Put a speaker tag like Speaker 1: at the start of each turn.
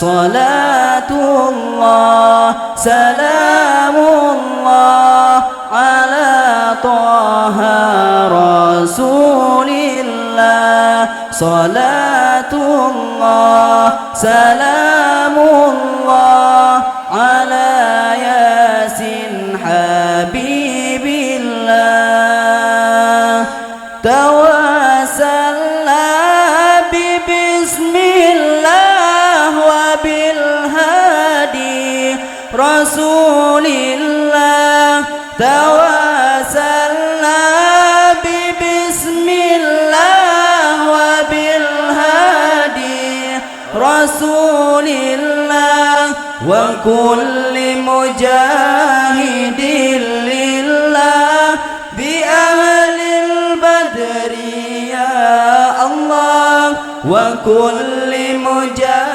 Speaker 1: صلاة الله سلام الله على طه رسول الله صلاة الله سلام الله على ياسين حبيب الله توسلنا ببسم الله وبالهادي رسول الله توسلنا ببسم الله وبالهادي رسول الله وكل مجاهد لله بأهل البدر يا الله وكل مجاهد